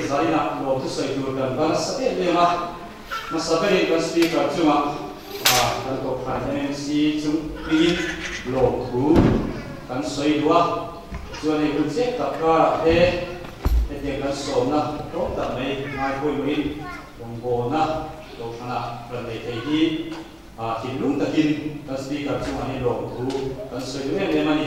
zarina lo tu soi tur kan bana sabe le ma sabe kan speaker chunga kan to khan MC chung pin lo thu kan soi dua chuan ei check tak ka te kan som na to ta mai mai poi min bongbo na to khana ran le thei hi tin lung takin kan speaker chunga ni lo thu kan soi le mani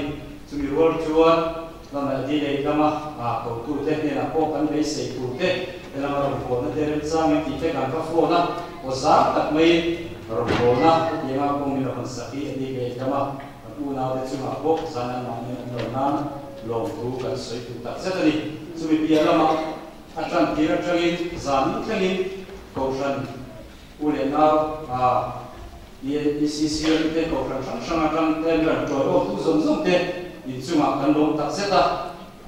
chumi rol chuan lama di le kama ko tu te ne na ko kan be sei tu te lama ro ko na te ren sang ti te kan ka fo na o za tak mai ro ko na ye ma ko mi no kan sa ki di le kama u na de chuma ko sana ma ne no na lo tu kan sei tu tak sa ni chumi pi lama atlan ti ra trangin zam trangin ko ran u le na ye decision te ko ran sang sang te ran to ro tu zom zom te in chunga kan long tak seta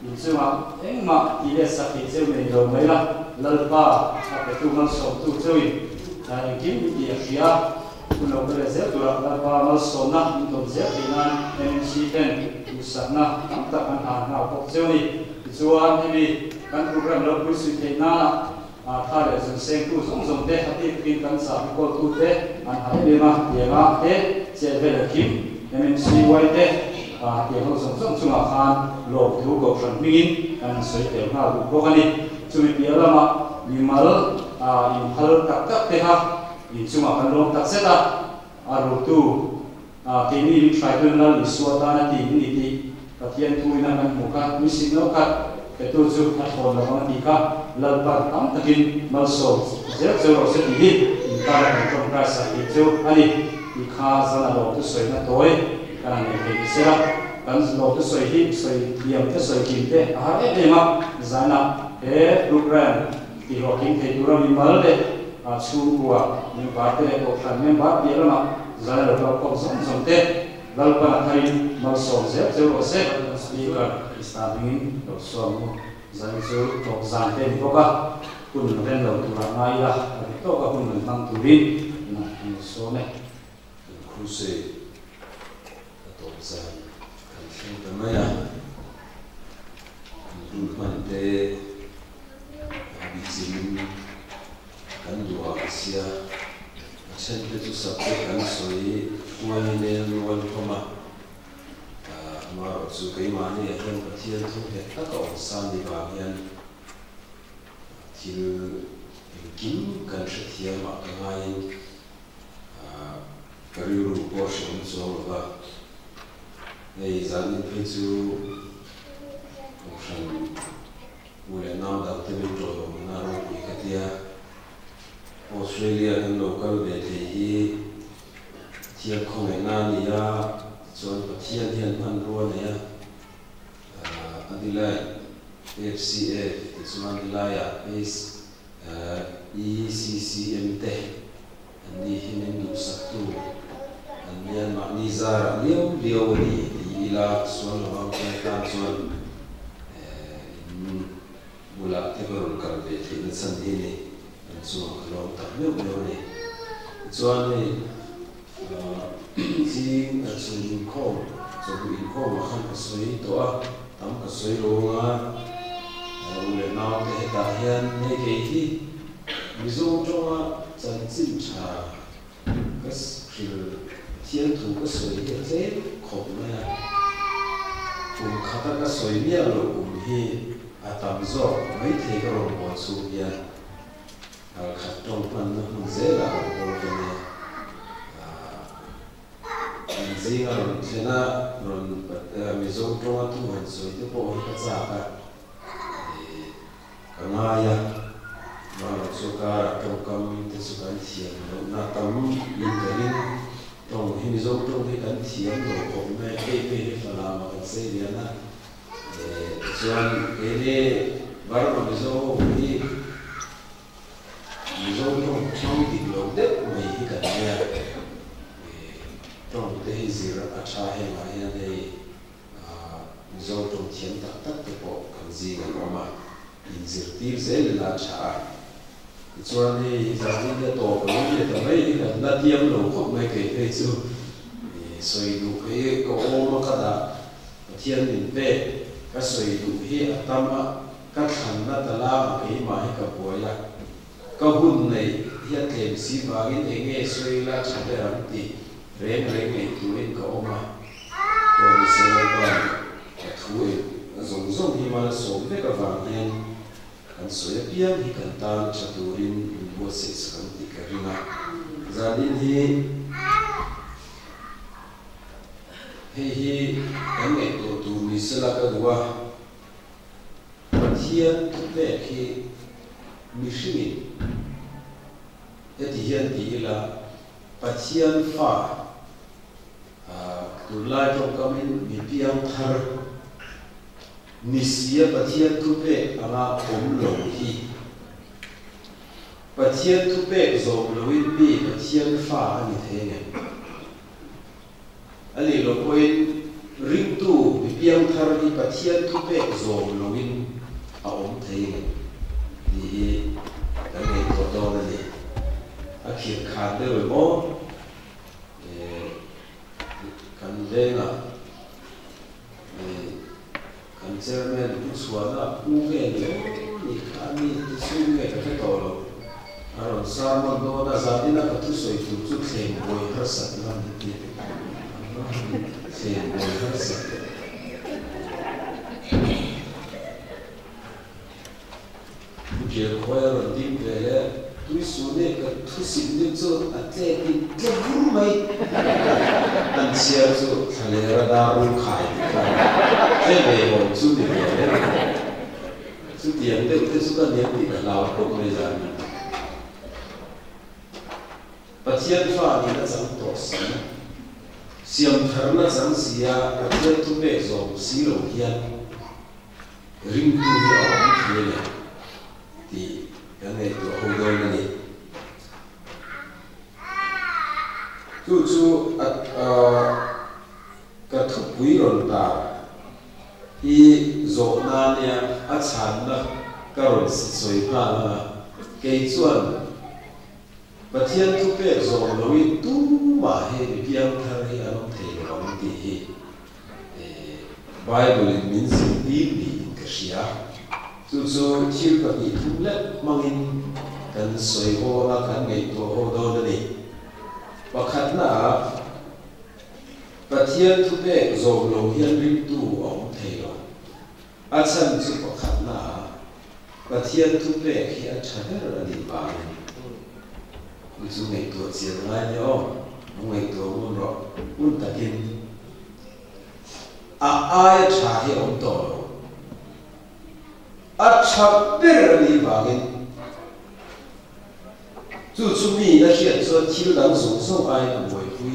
in chunga engma ile sakhi cheu nei lo mai la lalpa a tu man so tu cheu ta kim ti asia kuno bele ze tu lalpa mal so na in to ze tinan mc ten usana tam ta kan na ko cheu ni chuan hemi kan program lo pu su te na tha le sun seng tu song song te hati kin kan sa ko tu te an ha le ma ye ma te che vele kim mc wai te tiang ho song song chunga khan lo thu ko ran mingin kan soi te na lu ko kani chumi pi lama limal in hal tak tak te ha in chunga kan long tak seta aru tu ke ni tribunal iswata na ti ni ti pathian tu ina kan muka misin lo kat ke tu chu a thon la ma ti ka lal pa tam takin mal so je zo ro se ti in ta ra kan ka sa ti chu ani i kha zana lo tu soi na toy kan ne sera kan lo tu soi hi soi diam te soi kim te e ma zana program ti ro kim te dura mi mal de chu bua ni ba te ko khan me ba bi ma zana lo ko som som te dal pa thai mal som se ro se speaker istabing lo som zan chu to zan te ko ka kun ren lo tu ra ngai la to ka kun nang tu rin na so ne khu se Zai kan tamaya improvement de habitsim kan dua asia asen te tu sabte kan soi wani ne wal koma ma su kai mani ya kan pathian tu he ta ko san di ba hian til kim kan shthia ma ngai kariru portion so ba ei zan in chu ocean ule na da te to na ro ki katia Australia and local de te hi tia khong na ni ya chon pathian hian man ro ne ya adilai FCF it's man dilaya is ECCM te andi hinen nu saktu andian magnizar liu ni ila suan lo ke kan suan bula te ko kal be te san ni suan lo ta me ni suan ni si sun ko so in ko ma khan ka soi to a tam ka soi lo nga ule na te ta hian ne ke hi mizo to a chan chin cha kas khil thiên thủ cái soi cái thế khổ này khát cái soi bia rồi hi tạm gió mấy thế cái rồi bỏ xuống bia khát trong phần nó dễ là bỏ cái này gì rồi thế na rồi mình dùng trong tu hành soi cái bộ cái giá cả cái ngay mà số cả trong cầm thì số cái tiền nó tầm in cái trong hình dung trong cái cảnh thiện của ông mẹ cái phần làm mà cái xây điện á cho cái này vào mà ví dụ trong cái lòng đất mấy cái cảnh này trong cái gì đó cha hay là hiện nay ví dụ trong thiện tất cái bộ cái gì cái mà in gì tiếp dễ là cha cho nên giờ đi tổ cái gì đó mấy cái là tiêm lỗ không mấy cái chú soi đủ cái ô mà cái đó thiên đình về cái soi đủ hi tâm các thằng nó ta làm cái mà hay cả bồi à các hun này hiện thêm xí và cái nghe suy là chẳng để làm gì rèn này tụi em có mà rồi mình sẽ làm thú dùng dùng thì mà sống với các vàng hen kan suy biếng thì kan tan cho tụi em mua sẽ sản thì cái nào gia đình hi kan nghe tụi mình sẽ là cái gì thiên về khi mission cái hiện thì là bát thiên pha tu lai trong cái mình bị biang thar nisia bát thiên tu về anga lồng hi bát thiên tu về rồi lồng bi bát thiên pha anh thế này anh lồng quên ring tu bị biang thar đi bát thiên tu về rồi lồng ông thấy thì cái này có đâu là gì, khi khán được rồi bố, khán đây là, khán chơi men cũng xuân là cũng về nữa, thì khán đi suy nghĩ cái đó rồi, rồi sao mà đó là gia đình là có thứ soi phụ chút thêm bồi hết sạch làm gì, thêm bồi hết sạch. Giờ khoe rồi tìm về tôi xuống đây cái tôi xin được cho anh chị thì cái vui mày anh chia cho thằng này ra đào rung khai cái về một chút tiền đấy chút tiền đấy cái số tiền thì là lao động bây giờ bắt thiên pha thì nó chẳng tốt xí xiêm thằng nó chẳng xí à cái tôi về rồi xí đầu hiền ring tu thì ông kia này thì cái này tôi không đôi này chú cái thuốc quý rồi ta thì rồi na nè chán đó cái rồi sôi pha là cái chuẩn và thiên thuốc bé rồi nói tu mà hay bị biang thar hay anh thấy ông thì Bible means deeply cái gì chú chiêu cái gì thung lết mang in cần soi hồ là cần ngày tổ hồ đó này và khát na và thiên thu bé rồi lâu hiền rim tu ông thầy rồi anh xem chú và khát na và thiên thu bé khi anh trả hết rồi đi vào chú ngày tổ chiến lại nhau ngày tổ muốn rồi muốn ta kinh ai trả hết ông tổ chắc biết đi vào cái chú mi đã hiện cho thiếu đang dùng sông ai cũng会会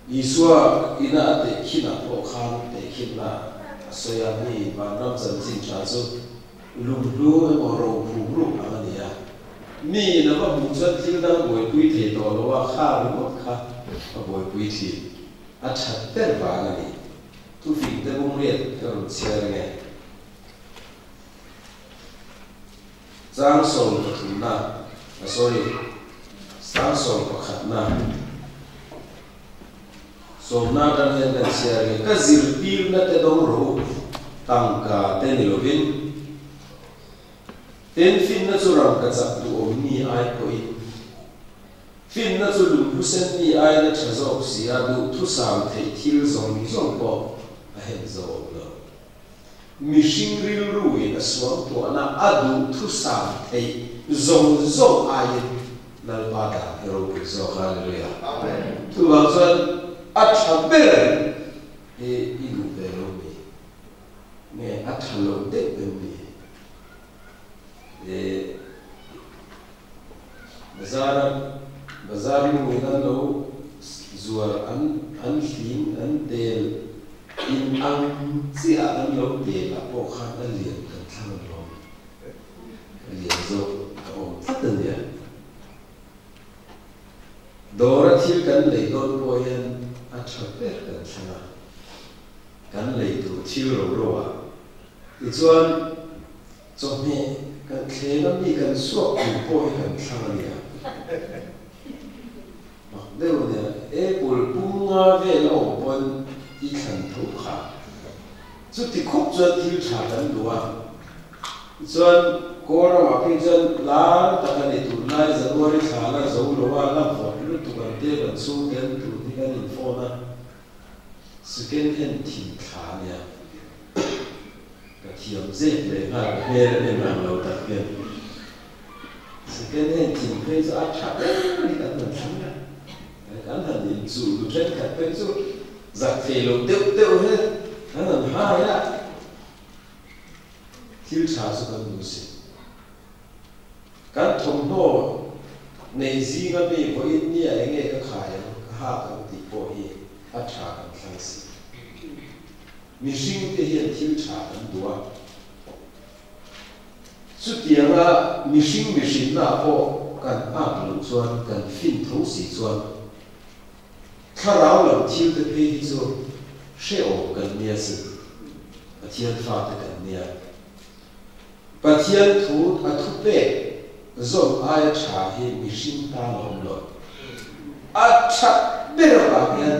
ý说伊那得去那破康得去那虽然你把那真正查出路我肉不路啊你啊你那个木真thiếu đang会会提到了话看了我看会会提chắc biết vào cái này tu phim tới công nghiệp cái rồi chia ra nghe Giang sầu của thủ na, sorry, giang sầu của khát na, sầu na đang hiện đang xe cái gì pin na te đông ro, tăng cả tên nhiều pin, tên pin na cho rằng cái giặc tu ôm ni ai coi, pin na cho lùm husen ni ai na chờ dọc xí à du thu sang thấy thiếu dòng dòng bỏ, hết dòng rồi. Mishing ril rui na suang to na adu thu sam thei zong zong ai nal pada hero zo hallelujah amen tu ba zan athaber ilu velo mi ne athalo de mi bazar mu na lo zuar an fin an del in ang si an lo de la po khan an lian kan thang lo lian zo o fatan ya dora thil kan lei don po yan a chaper kan thanga kan lei tu thil ro ro a ti chuan cho me kan khle na mi kan suak tu po kan thanga ya deu ne e pul punga ve lo pon i khan thu kha chu ti khop cho thil tha kan lua Xuân cô ra mà khi xuân lá ta cái này tụi nay giờ tôi đi thả là dấu lúa làm phật lúc tụi mình tiêu gần xuống đến tụi thì cái nhìn phone á sự kiện hiện thỉnh thả nha cái thiểm dễ để mà nghe để mà lâu đặc biệt sự kiện hiện thỉnh thấy rõ chắc đấy đi cả lần tháng này cái lần nhìn dù trên cả cái dù giặc thì lục tiêu hết cái lần hai á thiếu trả sự cần đủ sự cái thông thô này gì cái bị với nhiều anh nghe cái khai hạ cái tỷ bộ hi ắt trả cái khai sự mình sinh cái hiện thiếu trả cái đủ à suốt tiếng là mình sinh là bộ cần áp lực chuan cần phim thấu sĩ chuanถ้าเราหลังทิ้งตัวเพศจูเชื่อกันเนี่ยสิปะเทียนฟ้ากันเนี่ยปะเทียนทูอัทุเป้ส่งอายชาเฮมิชินตาลงหลดอัจฉริยะบางอย่าง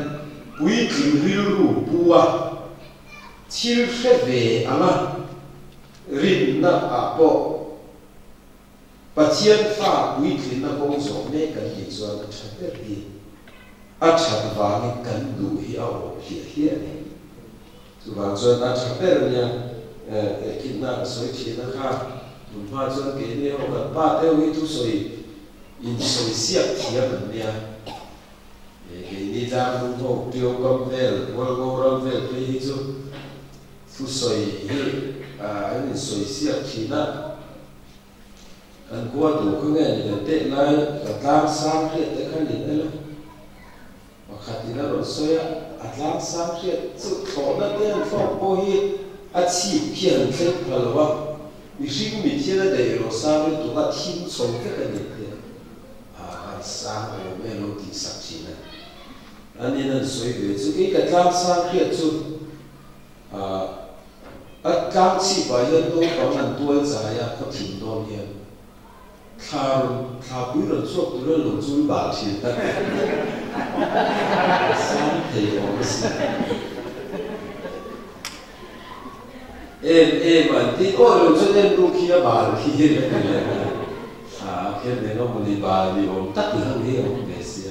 วิจิตรรูปัวทิลเฟเวอังรินนับอาโปปะเทียนฟ้าวิจิตรนับองค์สมเนกันยิ่งส่วนอัจฉริยะอัจฉริยะกันดูฮิเอาเฮียนี่สุภาพส่วนอัจฉริยะเนี่ยคิดน่าสวยทีนะครับสุภาพส่วนเกี่ยวกับกันป้าเต้าวิทุสวยอินสวยเสียเทียบกันเนี่ยเกี่ยวกับจางมุกเดียวกับเวลวัลโกรัมเวลไปที่สุดทุสวยอันนี้สวยเสียทีน่ะกันกว่าตัวก็เงี้ยเด็กเลยกับตามสร้างเรื่องแต่ขั้นนี้ได้แล้วขัดที่นั่นรถสวยอัตลักษณ์สร้างเรื่องสุดโต่งนั่นเนี่ยฟอกโบฮีอาชีพเพียงเล็กพลวะมีสิ่งมีเที่ยวได้เราสร้างด้วยตัวทีมส่งแค่กันเดียวสร้างโอเมโลดีสักทีนะอันนี้นั่นสวยเลยจุดนี้กับการสร้างเรื่องจุดการชีพยันตัวของนั้นตัวใจเขาถิ่นโดนเนี่ยถ้าบุรุษชอบตัวเราจุดบาดทีนะสร้างเที่ยวสิมันที่โอ้เราจะเล่นลูกขี้บาดขี้เลยแค่เด็กเราไม่บาดอยู่ตัดหลังเดียวไม่เสีย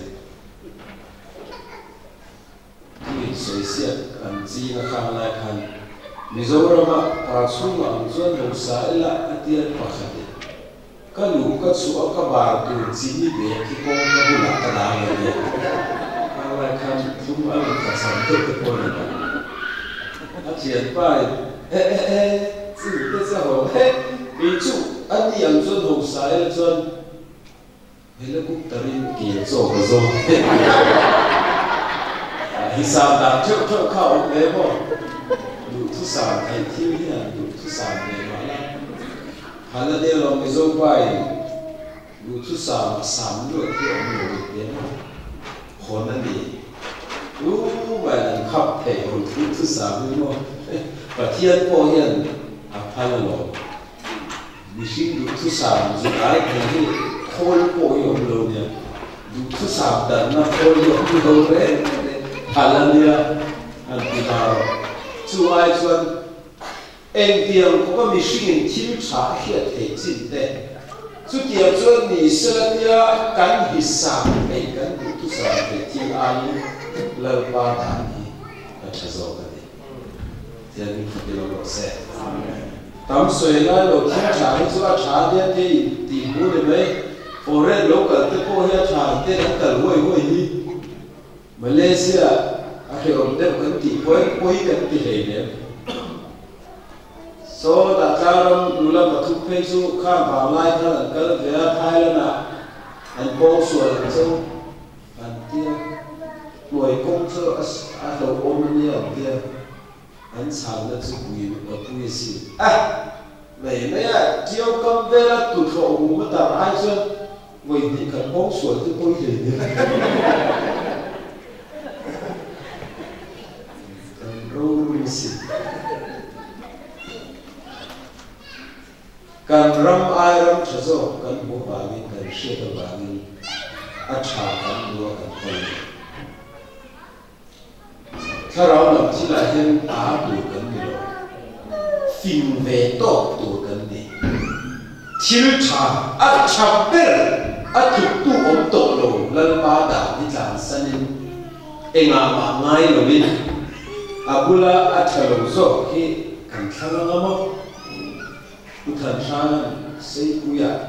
ที่สวยเสียอันจีนข้างในคันมิโซรามาตาชุ่มอันส่วนหนุ่มสายละอันเดียร์ปักขัดก็ลูกก็ชัวก็บาดตัวจีนเบียที่โกงก็หุ่นตาดาวเลยข้างในคันชุ่มอันกระสันตัวตะโกนเลยอาเจียนไป自己的时候，你住安尼样准红晒了准，你那古达人给做个做，你上当就靠没么，路途上还听见路途上没完了，还那点了没做怪，路途上三个天有一点，可能你，如外人靠陪我路途上没么。ประเทศพวกนี้พันละหลงดิฉันดูทุกสามสุดท้ายที่โคลโปยมโลเนี่ยดูทุกสามแต่น่าโคลยมโลเลยพันละเนี่ยอันที่มาช่วยชวนเองเดียวก็มีสิ่งที่ชาเหตุเหตุจริงแต่สุดเดียวชวนนี่เสียเนี่ยการหิสามเองกันดูทุกสามเป็นที่อันเลิกบ้านนี้ก็จะจบกันเดี๋ยวนี้ที่เราบอกเสร็จตามสวยแล้วเราที่ชาที่สุดชาเนี่ยที่ตีมูเลยไหมโอเรนโลกัลที่พวกนี้ชาที่นั่งกันห่วยนี่มาเลเซียอะไรอมเด็กกันตีห่วยกันตีเหี้ยโซดาจารย์ดูแลประตูเพชรข้ามบ่าวไล่ข้างกันเวลาไทยแล้วนะอันโป้ส่วนเจ้าอันเดียวหน่วยกงเธออันเราโอมันเนี่ยเดียวอันสามนั่นจะคุยกับผู้ยิสิไม่เนี่ยเกี่ยวกับเวลาตุ่นเขาอุ้มมาตามไอ้ส่วนวันนี้กันมองส่วนที่ผู้ยิสิกันรู้สิกันรำไอรำเฉโซกันบัวบาลินกันเชื่อบาลินอัจฉริกันดัวกันคนถ้าเราหลับที่ไหนเห็นตาดูกันนี่หรอ phim về tốt tụ gần đi thiếu trà ăn chả bể ăn thịt tu ốm tổ lồ lần ba đảo đi làm sân em mà ngay rồi đi abula ăn thở lồ rồi khi cần thang lắm không tu thần sang xây cùi à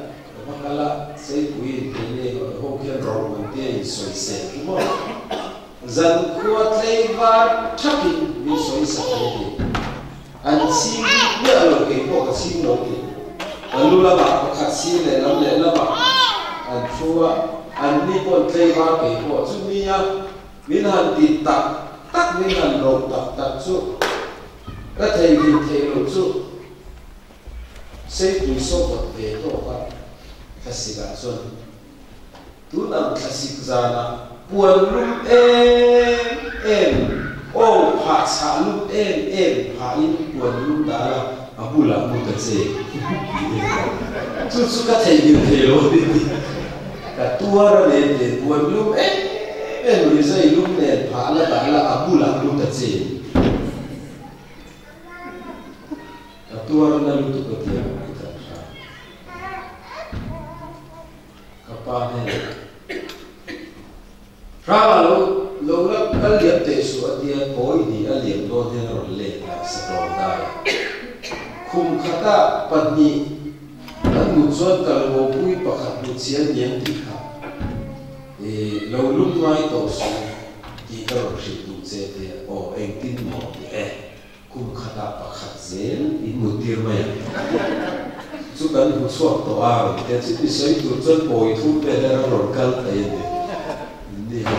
makala xây cùi thì này họ kia rồi mình kia soi sệt đúng không dân qua tây và thắp in vì soi sệt này anh xin nhớ rồi cái bộ xin rồi anh lu la bạc khát xin này làm lẽ la bạc anh chua anh đi qua tây và cái bộ chúng mi nhá miền Hàn thì tắc miền Hàn rồi tắc chú các thầy thì thầy rồi chú xây cùi số vật về đó các classic action tu nam classic zana buồn lum em ô phá xa lum em phá in buồn lum đã là abula một cái gì chú các thầy như thế rồi cả tua ra lên để buồn lum em rồi dây lum nền phá là đã là abula một cái gì cả tua ra lên tu cái gì apa ni? Rama lo aliam te su adia koi di aliam do dia ron le la sakrong dai. Khum khata padni an mu chuan kal wo pui pakhat mu chian niam ti kha. Lo lum mai to su ti ka ro shi tu che te o eng tin mo khum khata pakhat zel in mu tir mai. Chú cần một số tổ ảo thì chỉ xây tổ chức bồi thu về là rồi cần thấy đi học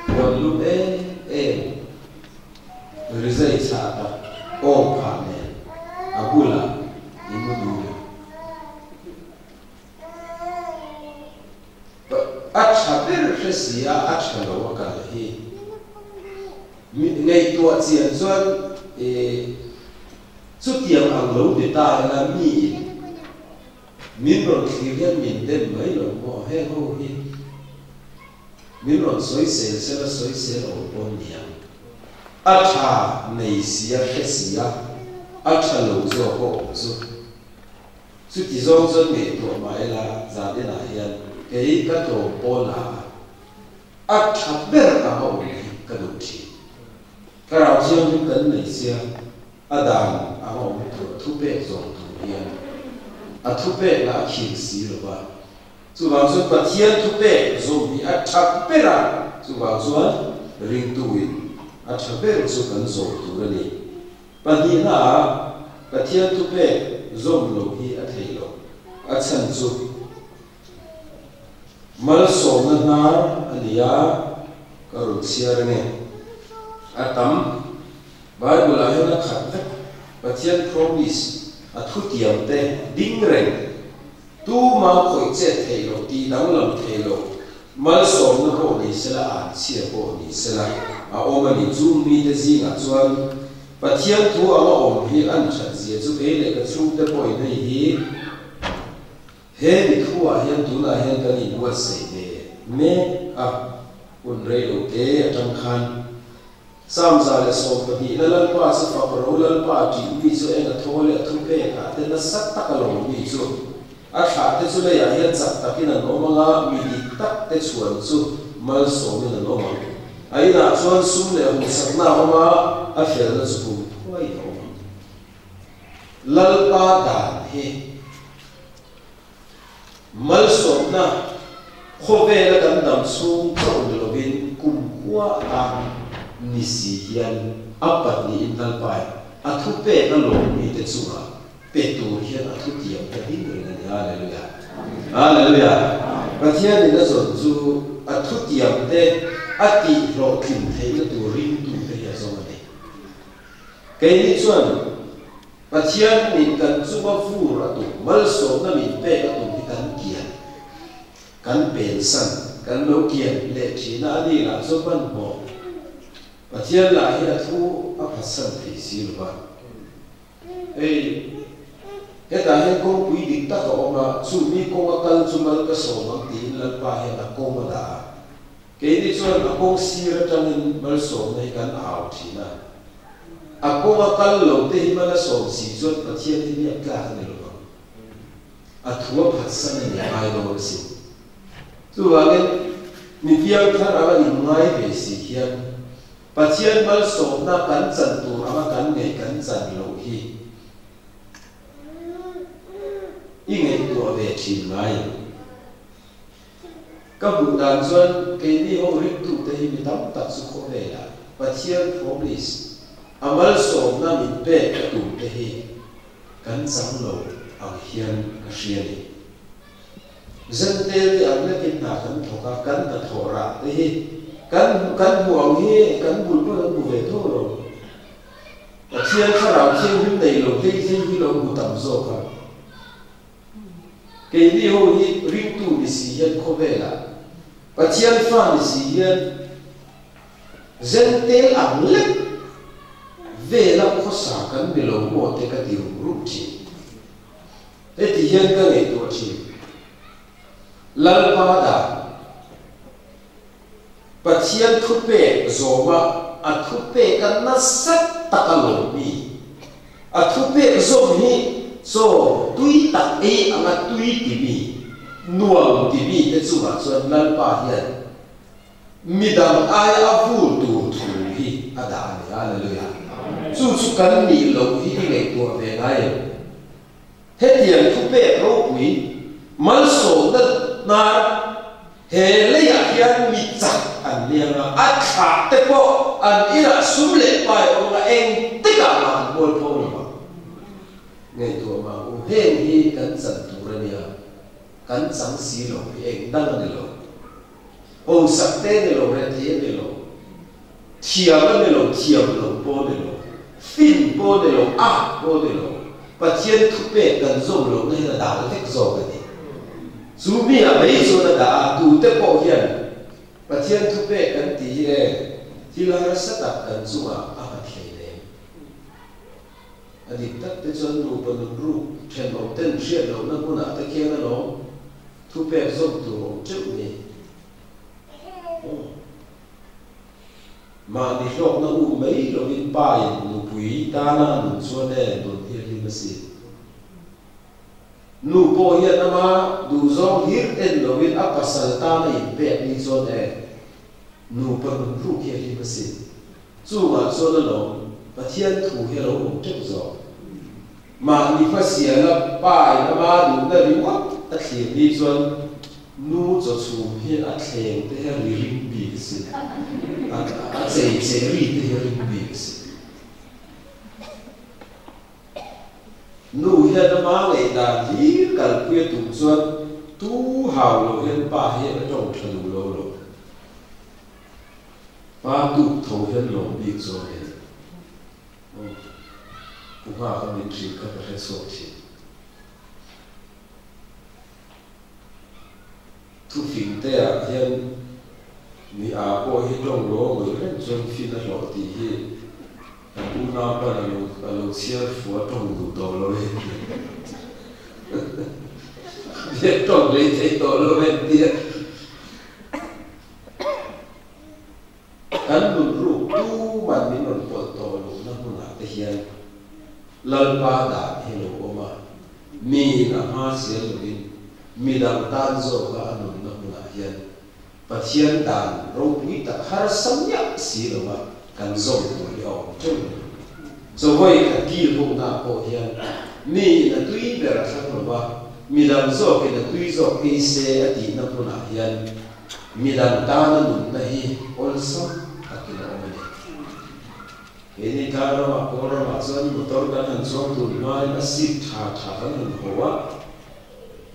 còn lúc em rồi dậy xa ta ôm phản nè abula đi mua đồ ắt chả biết cái gì ắt chả lâu cả hi ngày tuổi tiền xuân chút tiền hàng lâu để ta là miếng rồi khi hiện miếng đêm mấy lần bỏ hết hô hi miếng rồi soi sẽ là soi sẽ ở bên nhà ắt cha này xía hết xía ắt cha lâu cho họ cho chút tí rong chân nghề của máy là giá đến là hiện cái tổ bò là ắt cha biết là họ cái đồ gì cái nào riêng những cái này xía Adam ang thupe zong tu hian a thupe la khil si lo ba chu wang chu pathian thupe zong hi a thap pera chu wang chuan ring tu in a thape chu kan zo tu ra ni pani na pathian thupe zong lo hi a thei lo a chan chu mal so na ania ka ru chiar ne a tam Bible là hiện khẩn thách và thiên promise à thu tiệm te đinh rèn tu mà khởi chết thầy lộ ti đắng lòng thầy lộ mal sổ nó bộ này sẽ là ăn chia bộ này sẽ là à ôm anh zoom mi để gì ngã chuan và thiên thu ở ôm hi ăn chặt gì chú ấy để cái chung để bồi này hi he bị thu à hiện tu là hiện cái gì buat sấy để mẹ à quân rây lộ kế trong khăn Sam za le so pa di la lan pa sa fa pro lan pa ti mi zo en a thole a thu pe ka te na sat ta ka lo mi zo a tha te chu le ya hian chak takin an omanga mi di tak te chuan chu mal so mi an oma ai na chuan sum le hu sak na oma a fel na chu hoi oma lal pa da he mal so na khove la kan dam sum chon lo bin kum kwa a nisi hian apat ni intal pai athu pe na lo mi te chuwa pe tu hian athu tiam ta din rin ani hallelujah hallelujah pathian ni na zon chu athu tiam te ati ro thin thei na tu rin tu te ya zo ani ke ni chuan pathian ni kan chuwa fu ra tu mal so na mi pe ka tu hi kan kian kan pen san kan lo kian le thina ani la zo ban ho Pathian la hi thu a phasan thei si lo ba heta he ko pui dik ta ko ma chu mi ko wa kal chu mal ka so ma tin la pa he ta ko ma da ke ni chuan a ko si ra tang in mal so nei kan au thina ako nga kallo te himala som si jot pathian ni mi akla ni lo athua phatsan ni ai lo si tu wangin mi piang thar ava in ngai be si hian pathian mal som na kan chan tu ava kan ngai kan chan lo hi i ngai tu ave thin ngai ka bu dan chuan ke ni ho rik tu te hi mi tam tak su kho ve la pathian promise amal som na min pe ka tu te hi kan chang lo ang hian ka hriani zan tel te ang le kin na kan thoka kan ta thora te hi kan buang hi kan bul ko bu ve tho lo pathian khara thing him nei lo te hi lo bu tam zo ka ke ni ho hi ring tu ni si hian kho ve la pathian fa ni si hian zan tel ang le về làm khó xả cắn bị lỗ một cái điều rút chỉ thế thì hiện cái này tôi chỉ lần ba đã bắt hiện thu bê rồi mà thu bê cái nó sát tất cả lỗ mi thu bê rồi mi rồi tuy tất ấy mà tuy thì mi nuông thì mi cái số mà số lần ba hiện mi đam ai avu tu thu hi ada này hallelujah chú cần mì lẩu hi ngày tuổi về ngay hết tiền thu bê rau quý mal sổ đất na hệ lấy hiền mì chặt anh liang à khát thế po anh ina sum lệ bài ông anh tất cả làm buồn phong mà ngày tuổi mà ông hẹn hi cắn sẵn tu ra nia cắn sẵn xí lẩu hi anh đang ăn lẩu ông sắp tên lẩu ra thế lẩu thiam cái lẩu thiam lẩu po lẩu fin po de lo a po de lo pathian thu pe kan zom lo nei la da tek zo ka ni zu mi a mai zo da da tu te po hian pathian thu pe kan ti re ti la ra sa ta kan zu a thei le adik tak te chon ru pa nu ru chen om ten shia lo na kuna ta ke na lo thu pe zom tu chu ni mà đi lọc nó u mấy rồi bên bài nụ quý ta na nụ xua đè nụ hiền hiền mà xí nụ po hiền mà đủ do hiền en rồi bên áp pasal ta này bẹt đi xua đè nụ pa nụ ru hiền hiền mà xí chú mà xua nó lòng và thiên thủ hiền lòng cũng chấp rõ mà đi phát xìa là bài nó mà đủ là đi quá ta thiền đi xuân nu cho chú hiền ắt thiền thế là đi rinh bì xí sẽ ri thế hiện bị nu hiện mà ngày ta chỉ cần quyết tụng xuân tu hào lộ hiện ba hiện ở trong thần lô lộ ba tu thầu hiện lộ bị rồi cũng hoa không bị chỉ có phải số chỉ tu phim thế à hiện mi a po hi trong lo người lên trong phi na lo ti hi u na pa lo sia fu trong du to lo he ye trong le te to lo he ti kan lu ru tu man min non po to lo na hu na te hian lal pa da he lo ma mi na ha sia lo in mi dam tan zo ka anun na hu na hian pathian dan rau pui tak har samyak si lo ma kan zom to yo chung so voi ka ki lo na po hian mi na tui ber thang lo ba mi dam zo ke na tui zo ke se ati na pu na hian mi dam ta na nu na hi ol sam takina o ni ni ta ro ma ko ro ma zo ni motor kan han zo tu ma na si tha kan ho wa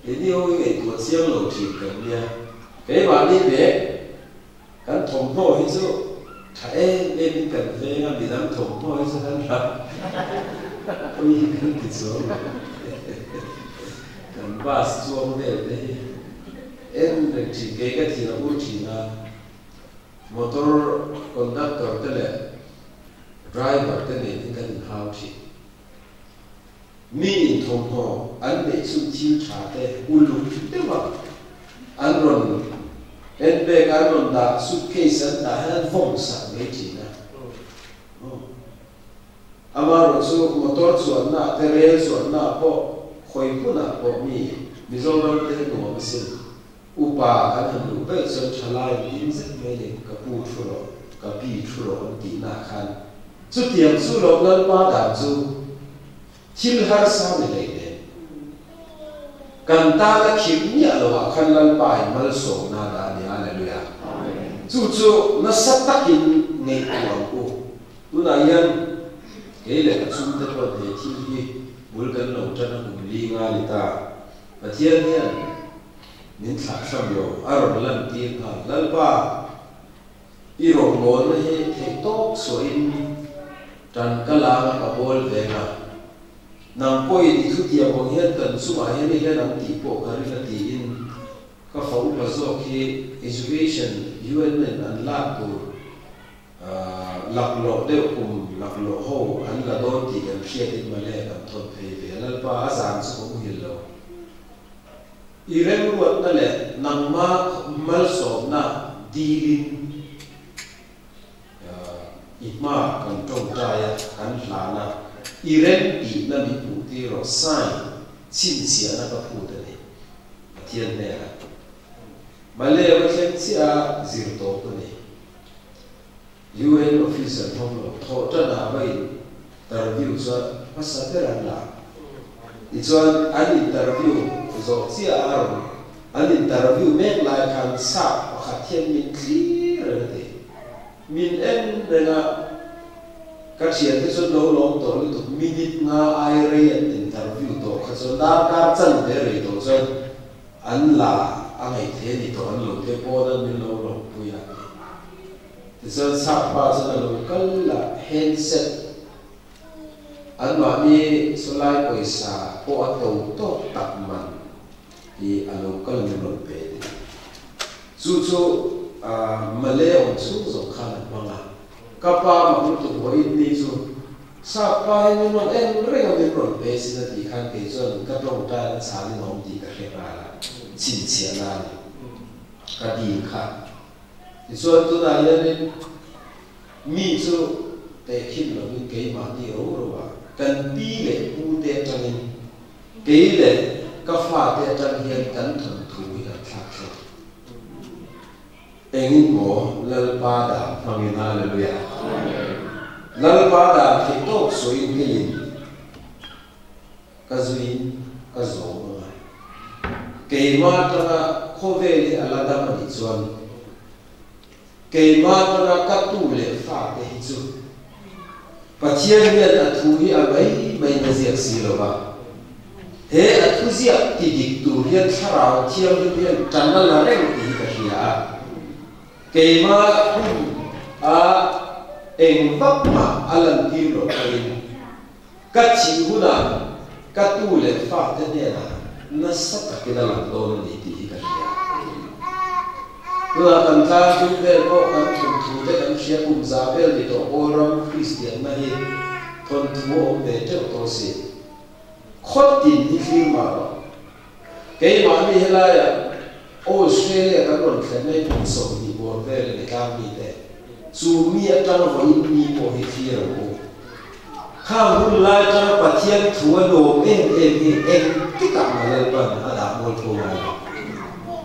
ni ho ngai tu siang lo thi kan nia cái bạn đi về cái thùng thôi chứ thấy em cần về nó bị làm thùng thôi chứ hắn ra ôi cái gì số cần ba số về đây em được chỉ cái gì nó cũng chỉ là motor conductor thế này driver thế này thì cần hao chỉ mi thùng thôi anh để xuống chiếu trả thế ulu thế mà anh rồi em bé cái rồi đã suitcase anh đã hết vòng sẵn mấy chị nè amaro chu motor chuan na terel chuan na po khoi puna po mi mizoram te no masin upa kan lu pe chon thalai din zet me le ka pu thuro ka pi thuro ti na khan chu tiam chu lo lal pa da chu thil har sa me le de kan ta la khim ni alo khan lal pa mal so na da ni hallelujah chu chu na sat takin nei tuang ko tu na yan ke le chu te ko de thi hi bul kan lo tan ku li nga li ta pathian hian nin thla sam yo ar lan ti na lal pa i ro mo na he the tok so in tan kala ka bol ve na nang poi di thu tia bong hian kan su ma hian ni le nang ti po ka ri la ti in ka fau pa zo ki education UN and lab to laklo de kum laklo ho an la don ti kan hriat in ma le kan thot phei ve lal pa azan chu ko hil lo i rem ruat na le nang ma mal so na dilin itma kan tong ta ya kan hla na i rem ti na mi pu ti ro sai chin sia na ka pu de ne pathian ne la male wa khen sia zir to ko ne UN officer thong lo tho ta na bai interview sa pasader la i chuan an interview zo sia aro an interview mek lai kan sa pakhat hian min clear de min en na ka chian te chuan lo lom to lu to minute nga ai re an interview to kha chuan dar ka chan de re to chuan an la angai the ni to an lo te po da min lo lo pu ya te chuan sa pa chuan lo kal la handset an ma mi solai poisa po a to to tak man i alo kal ni lo pe chu chu male on chu zo khan manga kapa ma tu ho in ni chu sa pa ni no en re ga ni pro pe si na ti khan ke chuan ka to ta sa ni nom ti ka he ra la chin chia na ni ka di kha ti chuan tu na ya ni mi chu te khin lo ni ke ma ti ro ro wa kan pi le pu te tan ni ke le ka fa te tan hian kan thun thu ni ka thak thak engin mo lal pa da phangin hallelujah lal pa da ke tok so in ke yin ka zuin ka zo ma ke ma ta kho ve li ala da ma ni chuan ke ma ta ka tu le fa te hi chu pathian hian a thu hi a mai na ziak si lo ba he a thu zia ti dik tu hian tharau thiam hian tan la reng ti ka hia ke ma a eng vap ma alan ti lo in ka chi huna ka tu le fa te ne na na sa ta ke da la do ni ti ka hia la kan ta tu ve ko kan thu te kan sia kum za bel ni to oram christian na hi ton tu o me te to si khot tin ni fi ma ke ma mi hela ya Australia kan ron khlane kum so ni bor vel le ka mi te chu mi atang vo in mi po hi fi ro kha hun la ta pathian thua lo em ti ka ma le ban ada mo tho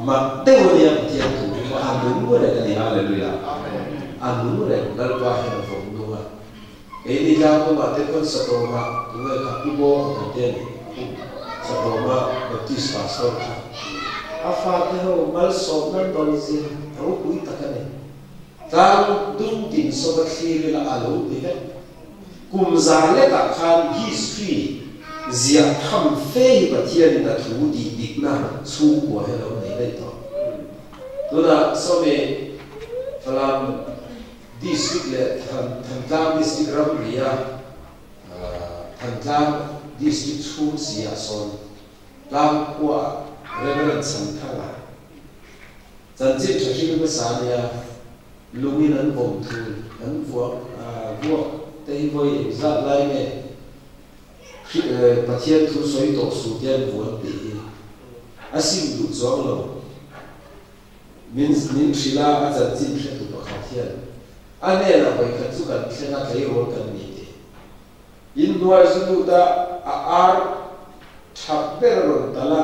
ma te wo ya pathian thu ma anu mo le ni hallelujah anu le dal pa he vo no ma e ni ka ko ma te kon sa to ma tu ka pu bo ka te sa to ma baptist pastor afa te ho mal so nan don si ro pui takane tang dung tin so ba khiri la alo ni he kum za le ka khan history zia tham fe ba thian na thu di dik na chu ko he lo nei le to tu na so me falam district le than district ram ria than district school sia son lam kwa Reverend Santala Zanjit Chashil Besania Lumin and Bomtul and work they boy exact line Patia to Soito Sudian Won the Asim to Zolo means Nin Shila as a team to Pakatian. Anela by Katsuka Tena Kay work and meet in nuai zulu ta ar thap ber ron tala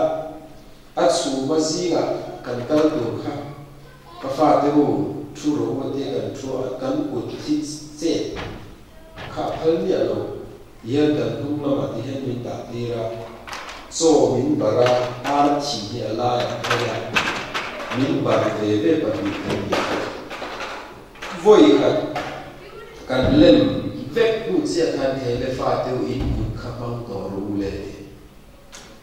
achu mazinga kan kal tu kha ka fa te bu thu ro ma te kan thu kan ut thi che kha phal ni alo yan kan hung la ma ti hen min ta ti ra so min bara ar chi ni ala ya min bar ve ve pa ni kan ni voi kan lem vek u chia kan he le fa te in kun kha mang to ru le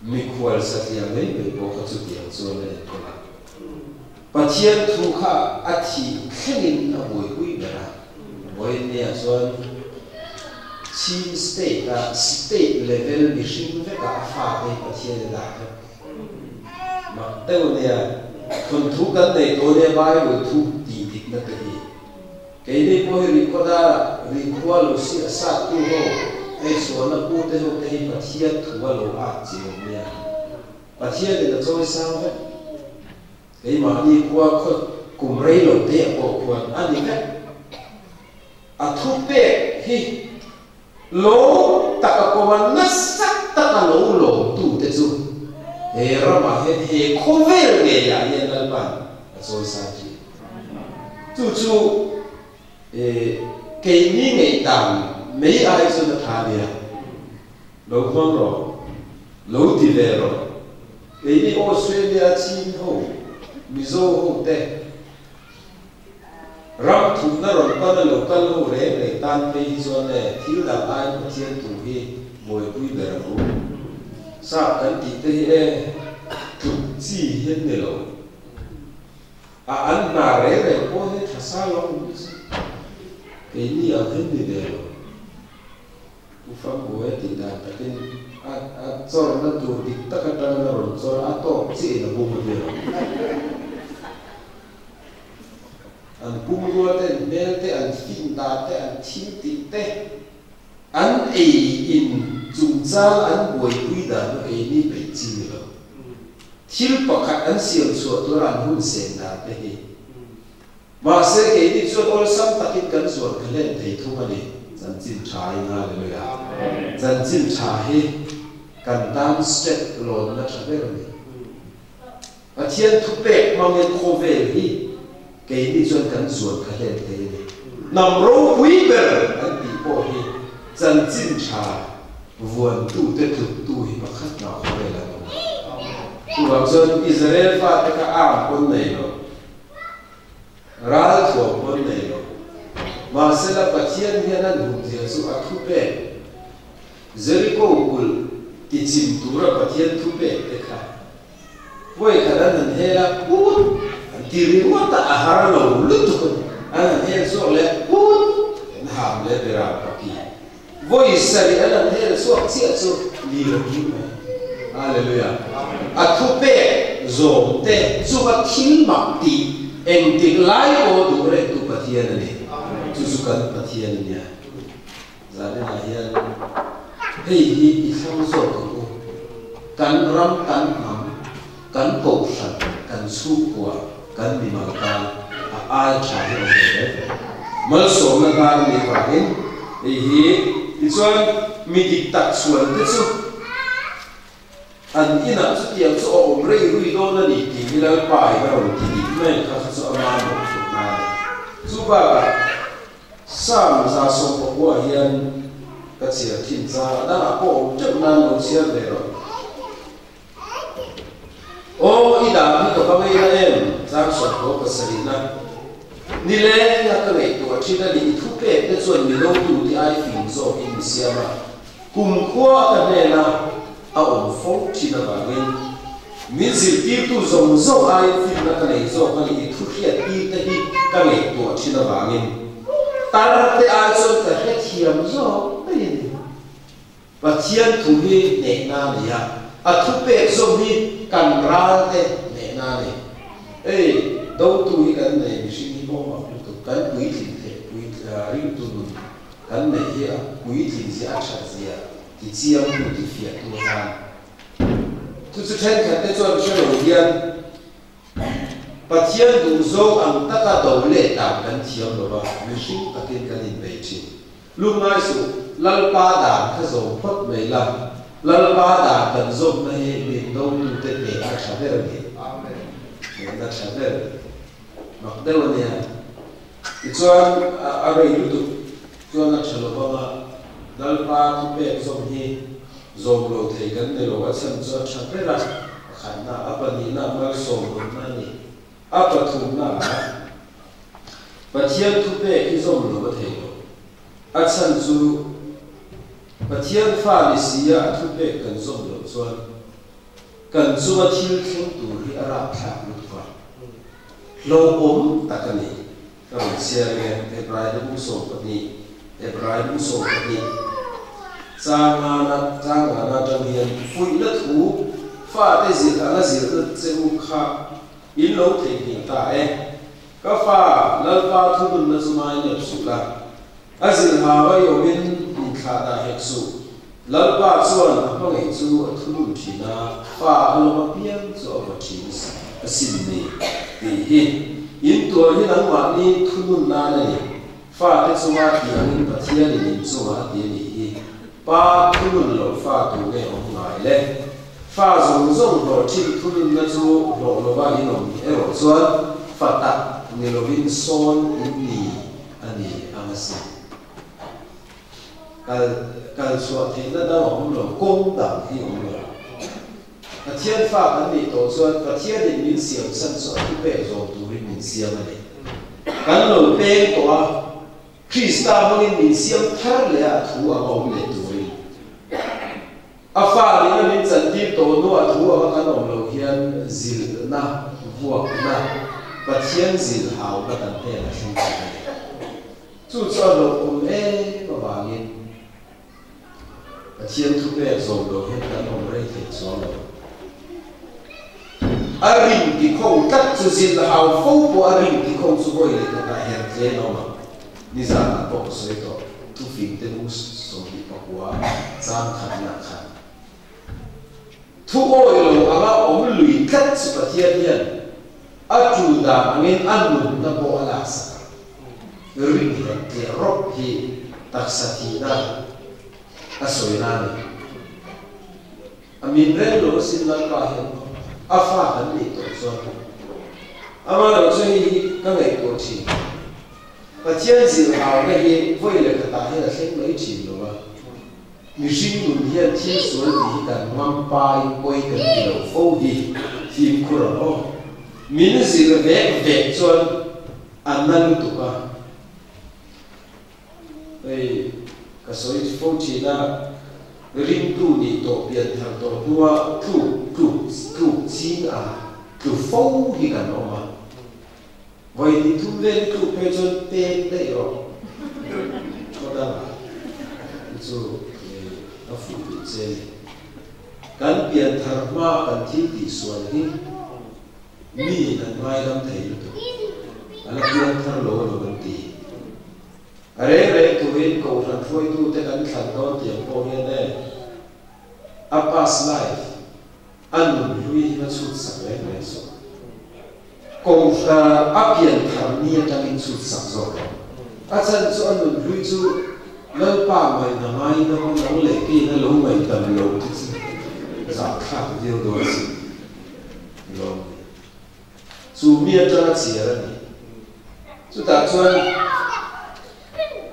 mi khwal sa tia me me po kha chu tia zo le ko la pathian thu kha athi khlin na boi hui bara boi ne a zon chi state level mi shin ve ka fa te pathian da ma te o ne kon thu kan nei to ne bai wo thu ti dik na te cái này có hình có đa hình qua lối xia sát tu ho hay số nó bu te ho te bát thiên thua lối chiều nha bát thiên thì nó trôi sao vậy cái mà đi qua cùng rây lối te bộ quần anh đi hết thu pe hi lố ta có mà nát sắc ta có lố tu te zu he ra mà he khó về nghề ya yên là bạn trôi sao chứ chú cái ní ngày tạm mấy ai cho nó thà đi à lâu không rồi lâu thì về rồi cái ní Australia China hậu Mizo hậu tệ rắm thùng nó rồi con nó lâu con hậu đấy để tan về cho này thiếu làm ai mà thiên thủ hi ngồi vui về rồi sao cái gì thế thực gì hết này rồi anh mà đấy để có hết là sao không cái này ở bên này đều ufam gue tidak tapi seorang itu kita kadang orang seorang atau si itu bumbu dia an bumbu dia mel dia an finta dia an cinti dia an in jumzal an boy kuida no ini beci lo til pakat an siang suatu orang hun senda dia masa ini suatu orang sam takin kan suatu kalian itu mana dân tin trái ngaเลยอ่ะdân tin tráiกันตามสเต็ปหล่นนะชาวเร่นี่อาเทียนทุบเป็ดมันยังโคเวลี่เกี่ยนี่ส่วนกันส่วนกันเล่นเท่นี่นำรู้วิเบอร์อันตีโป้ฮีdân tin tráiวนตู้เตตุตู้หิมะขัดหนาโคเวล่ะตัวส่วนอิสราเอลฟาตะกะอ้ามคนไหนเนาะรัฐถั่วคนไหนเนาะมาเสละปัจจัยนี้นั่นหุ่นเสียสุอาทุเปเจริโกกุลติจิมตัวปัจจัยทุเปเด็กค่ะว่าขนาดนั้นเฮล่ะพูดที่เรียกว่าตาอาหารเราลุทุกคนอันนั้นเฮส่วนเล่พูดหามเล่เบราปักกี้ว่าอิสราเอลอันนั้นเฮส่วนเสียสุลีลกิมฮาเลลูยาอาทุเปโจมเตสุวัติมักตีเอ็งติไลโอดูเรตุปัจจัยนั่นเองsusukan patiannya, jadi layan, hei isang soto, kan ram kan ham, kan kausan, kan sukwa, kan dimakan, aal cahaya orang, malsona kan dipakai, hei ituan midik tak suan itu, an ina setiap seorang rei dona ni tinggal pai kalau tinggi, mereka seorang orang supaya sam za so po wa hian ka chia thin za da po chak na lo sia le ro o ida ni to ka mai na em za so ko ka sarina ni le ya ka le to chi da ni thu pe te chuan ni lo tu ti ai fin zo in sia ma kum khwa ka ne na a om fo chi na ba gen min zil ti tu zong zo ai fin na ka le zo ka ni thu hiat ti te hi ka le to chi na ba gen tarate alson ka hetiam zo ai pathian thu hi ne na ya athu pe zo hi kan ral te ne na ne ei do tu hi kan ne shi ni bo ma tu kan pui thin te pui ri tu nu kan ne hi a pui thin si a cha zia ti chiam tu ti fia tu ha tu chu chen ka te zo che lo hian pathian du zo ang taka do le ta kan thiam lo ba mi shu takin kan in be chi lu ngai su lalpa đàn khá dầu phất mấy lần lalpa đàn cần dùng này mình đâu như thế để ta trả về rồi để ta trả về rồi mặc đâu nè thì cho ở đây YouTube cho nó trả lời bằng lalpa thu về dùng hi dùng lâu thì cái này là sân cho trả về rồi khả năng apa ni na mal som na ni apa thum na và thiên thu về khi dùng lâu thì a sân chu và thiên pha lý sĩ thu về cần dùng lâu cho cần chu và thiên thiên tu hi ara tháp lúc vào lâu ta cái này các bạn xem nghe Ibrahim musuh ini Ibrahim musuh ini jangan trong hiền phui đất thú pha tê diệt là diệt đất chênh khá in lâu thì hiện tại các pha lần pha thu đun là zumai nhập sụt là diệt hà và yêu bên in khá đã hết sụt lần pha xuân các ngày chú thu đun chỉ là pha lâu mà biến cho vật chỉ xin này thì in tuổi như nắng mặt đi thu đun na này pha tê zumai thì anh bắt thiên thì in zumai thì này ba thu đun lâu pha tu nghe ông ngài lên pha dùng rồi chỉ thu đun là chú lộ ba in ông ấy rồi xuân phật tạc người lo vin son in ni anh amasi cái số thì nó đã ông lo công đẳng thì ông lo cái thiên pháp anh bị tổ xuân cái thiên định minh xiêm sân số thì bé rồi tu định minh xiêm này cái lo bé tổ Krista mong minh xiêm thar lệ thu ông lệ tu định pha thì nó minh chân tim tổ nó thu cái ông lo hiền zil na vuông na và thiên dịu hào và tận thế là không phải chú cho lộc ông ấy và vàng in và thiên thu về rồi đồ hết cả ông ấy thì cho lộc arin thì không cắt chú dịu hào phô của arin thì không chú bôi lại cả hẹn thế nào mà như ra là bọc sợi to tu phim tên mus sống đi bọc quá giang khăn nặng khăn thu ôi lộc ông lùi cắt chú và thiên thiên ajuda angin anun na bo alasa ring he rock hi taksati na asoina ni amin re lo sin la ka he afa kan ni to so ama lo so hi ka ngai to chi pa chian zi hao ne hi voi le ka ta he la sen mai chi lo ba mi jing nun hian chi sual di kan ngam pai koi kan ti lo fo hi tim ku ro min zil ve chuan an nan tu ka ei ka soi fo chi na ring tu ni to pian thar to tua tu chi a tu fo hi kan no ma voi ni tu ve tu pe chuan pe de ro cho da chu a fu ti che kan pian thar ma kan thi ti suan hi mi kan mai dam thei tu ala pian thar lo kan ti are tu in ko ran foi tu te kan thlan do tiang po hian ne a past life an lui na chut sak le ne so ko a pian thar ni ta in chut sak zo a chan chu an lui chu lo pa mai na mai na lo le ki na lo mai tam lo ti za kha dio do si lo chú miên cho nó chia ra đi chú ta chuan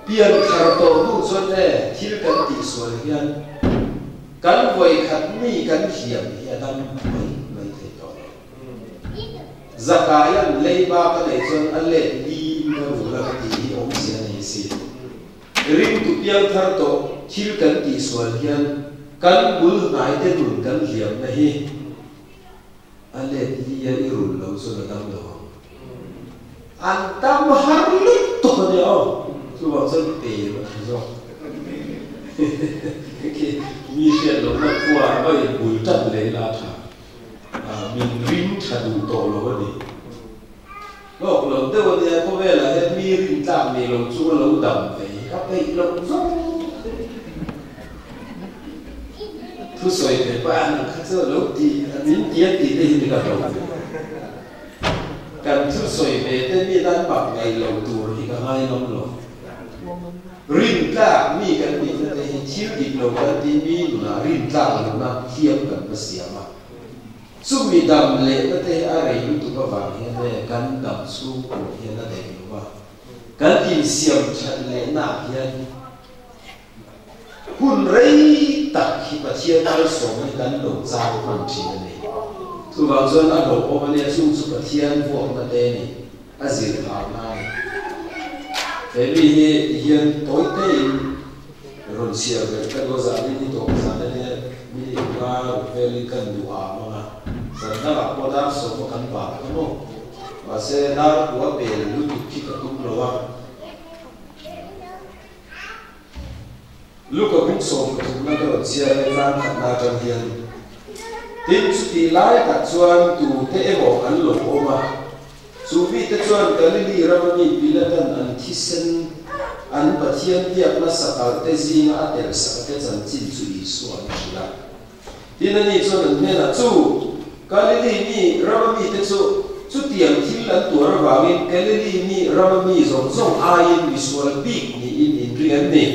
biên khảo tổ nu chuan nè thiếu cần tỷ số hiền cắn vội khát mi cắn hiểm hiền năm mấy thế đó zakai ăn lấy ba cái này chuan ăn lệ đi mà đủ là tỷ ông xia này xí ring tu biên khảo tổ thiếu cần tỷ số hiền cắn bul nai thế đủ cắn hiểm này anh lệ đi ăn irul lâu rồi là đam đồ anh tam har lít to đấy ô chú bảo sao tệ mà rồi cái mi xe lâu nó qua vậy bùi trần lấy là thà mình rin thà đủ to lâu đi lúc lâu tới bây giờ có vẻ là hết mi rin tạm này lâu chú lâu đầm vậy các cái lâu rất thu soi về bạn khác giờ lâu thì những tiếng thì đây thì là lâu cần thu soi về tên mi đan bạc ngày lâu tuổi thì cả hai năm lâu rin cả mi cần mi thế thil dik lo kan ti mi na rin tlang lo na thiam kan pa siama chu mi dam le na te a rei lu tu ka wang hian le kan dam chu ko hian na dei lo wa kan in siam that le na hian hun rei tak hi pathian ai so mai kan lo cha man thi na ne tu wang chuan a lo o ma le chu pathian vuak na te ni a zir har na Ebi hian toite in ron sia ver ka go za ni to za ne mi ba veli kan du a ma sa na la ko da so ko kan ba ko no ba se na ko be lu tu ki ka tum lo wa lu ko buk so ko na ka ron sia ne na na jam hian tin chu ti lai ka chuan tu te e bo an lo o ma chu vi te chuan Galili ramani pilatan an thisen an pathian tiak na sakal te zinga atel sak te chan chin chu Isu an thila tin ani chuan an mena chu Galili mi ramani te chu tiang thil an tur wangin Galili mi ramani zong zong ain visual big ni in ring ni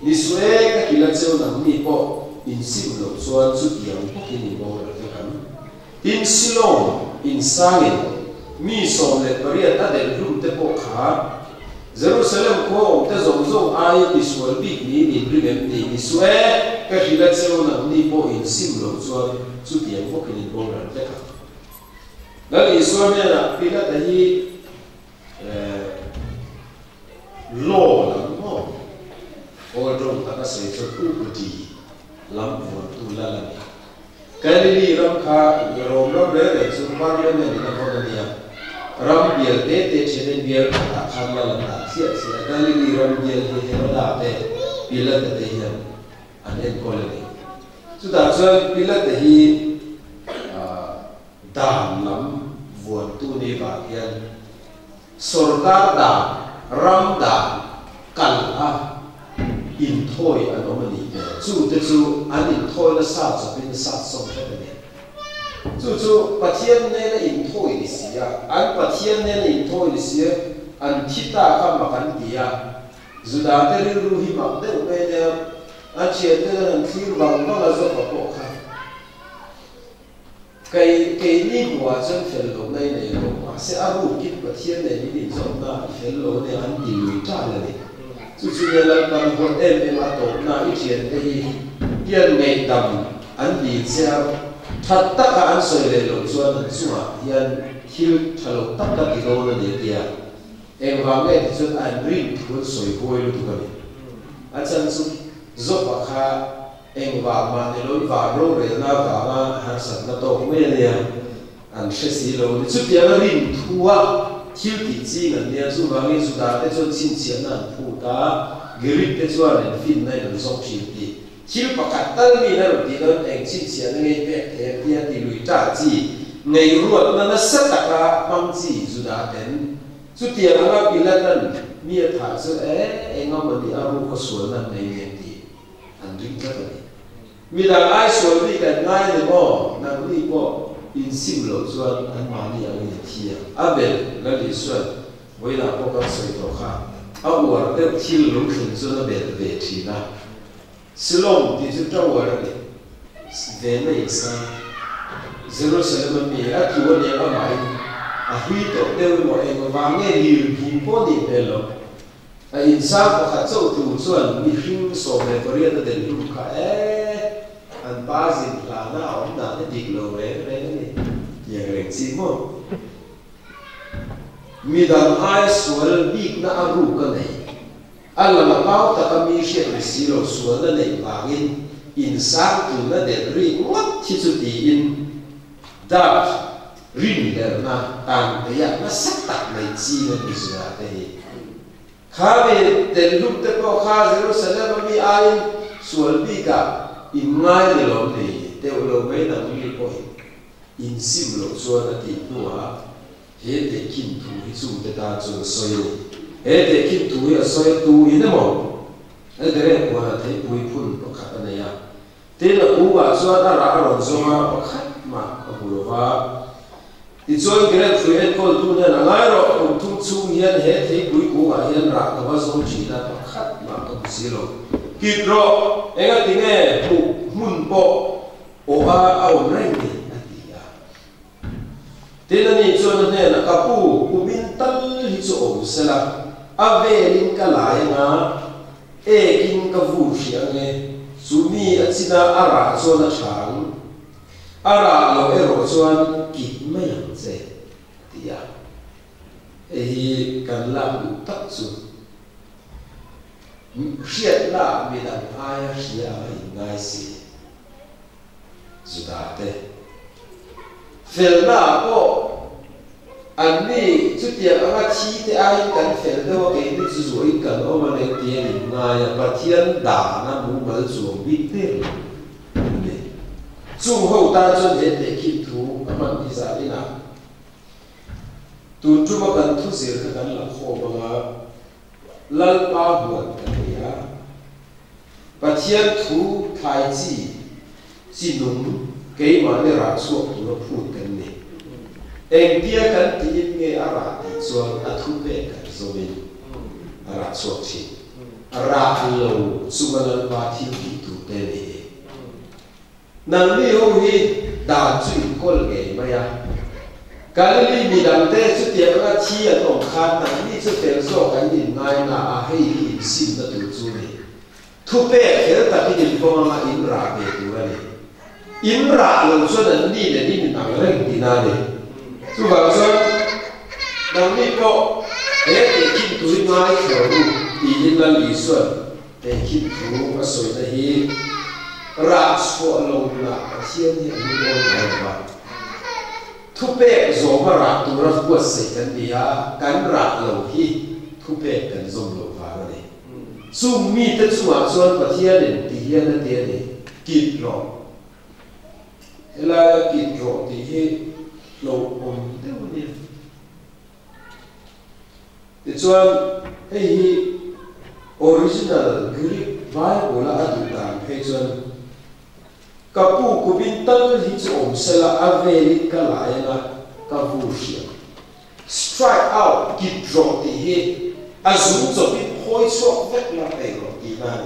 ni sue ka kila cheu nam ni po in sim lo chuan chu tiang pokin ni bo ra te kan tin Silong in sangin mi som le pariat a del rum te po kha Jerusalem ko te zong zong ai visual big ni in ring ni sue ka hila cheu na ni po in sim lo chuan chu tiang po kin bo ran te ka la li so me na pila ta hi lo la mo o dong ta ka se chu ku ti lam von tu la la ni Galili ram kha rom ram le le chu ma le ne ni na ko ni ya ram biel te chenen biel ta khan la na sia Galili ram biel he la te pila te hian an en ko le ni chu da chuan pila te hi dam lam vuan tu ni ba hian sarkar da ram da kal a in thoi an omani chu te chu an in thoi na sa cha bin sa som the ne chu pathian ne na in thoi ni sia an pathian ne na in thoi ni sia an thita ka ma kan dia zuda te ru hi ma de me ne an che te an thir bang ba la zo ko kha kai ni hua chen fel lo nei nei lo ma se a ru kit pathian ne ni zo na fel lo ne an di lui ta la ni chu ne la kan hon em a to na I thian te hi hian ngei tam an di chia that tak an soi le lo chuan an chunga hian thil thalo tak tak ki lo na ne tia em wa nge chu an rin thun soi boi lu tu ka ni a chan chu zo pa kha em wa ma ne lo wa ro re na ka ma har sat na to me ne ya an she si lo ni chu tia na rin thua thil ti chi ngan ne chu wa nge chu da te chu chin chian na phu ta girit te chuan en fin nai lo sok chi ti thil pakat tal mi na ro ti don eng chin chian nge pe te pia ti lui ta chi ngei ruat na sa ta ka mang chi chu da ten chu tia na pilatan mi tha chu enga mani aru ko sual na nei ne ti an ring ka ni mi da ai sual ni kan ngai ne mo na ni po in sim lo chuan an ma ni ang ni thia abel la li sual voi na ko ka soi to kha a war te thil lu khun chu na bel ve thi na Silong ti chu taw war ni ve nei sa Jerusalem mi a ki wo ne a mai a hui to te mo e mo wa nge li ki po ni pelo a insa ko kha chau tu chuan mi hring so me koria ta den lu kha an ba zin la na on na te dik lo re ni ye reng si mo mi dam ai sual bik na aru ka nei alla ma pau ta ka mi she ri si lo sual na nei wangin in sang tu na de ri ngot thi chu ti in da rin der na tan te ya na sak tak nei chi na ni su da te kha be den lu te ko kha Jerusalem mi ai sual bika in ngai de lo nei te lo me na mi ko in sim lo so na ti tua he te kin tu hi chu te ta chu so yo he te kin tu ya so tu in mo e de re ko na te pui phun ko kha na ya te na u wa so ta ra ron so ma ko kha ma ko lo wa ti chuan kren fui en ko tu na ngai ro ko tu chu hian he te pui ko wa hian ra ka ba so chi na ko kha ma ko si lo kịp rồi em có tiếng nghe phụ mun bộ ổ ổn rèn đi thế nên như cho nên là các cụ bin tân đi cho ổn sẽ là về linh cả lại ngã kinh cái vụ gì nghe sumi ở trên là ara cho nó sáng ara lo ero cho kịp mấy hàng xe thì cần làm đủ tất sự hiện là vì làm ai sẽ ngay gì sudah teh filmnya ko ani setiap orang ciri ai kan film tu kayak ini sesuai kan orang yang dia ngai perhatian dah na mumal suam bitter ni sung hou ta chun he te ki thu aman bisa ina tu cuma kan tu sir kan la kho banga lal pa buat kan ya perhatian thu thai chi sinung cái mà để ra suốt tụi nó phun cái này em kia cái tiền nghe ara thì suốt thu về cái số mình ara suốt chi ara lâu suman ba thiên kỳ tụ thế này nang đi hôm hi đã chuyển call cái mà ya cái này mình làm thế chút tiền cái chi ở trong khăn nang đi chút tiền số cái gì ngay na hay hi xin nó tụi chú này thu về cái đó cái gì phong mà in ra về tụi này in ra lần xuân lần đi để đi mình ăn lên thì na đấy, chú bảo xuân năm đi có để kim túi ngay kiểu đi đi là lý xuân để kim túi ở sôi này hi ra số lồng là thiên nhiên như thế này mà thu bê gió mà ra tụi nó quật sệt cái gì á cắn ra lồng hi thu bê cần dùng lồng phá rồi đấy, zoom mi tất cả xuân và thiên đến thì thiên là thiên đấy kịp rồi là kịp rồi thì hết lâu ổn thế mà đi thì cho cái original Greek Bible là adu tam hay cho kapu của bin tân thì cho sẽ là aveli cả lại là kavushia strike out kịp rồi thì hết azum cho bin hoi cho vết là phải rồi thì này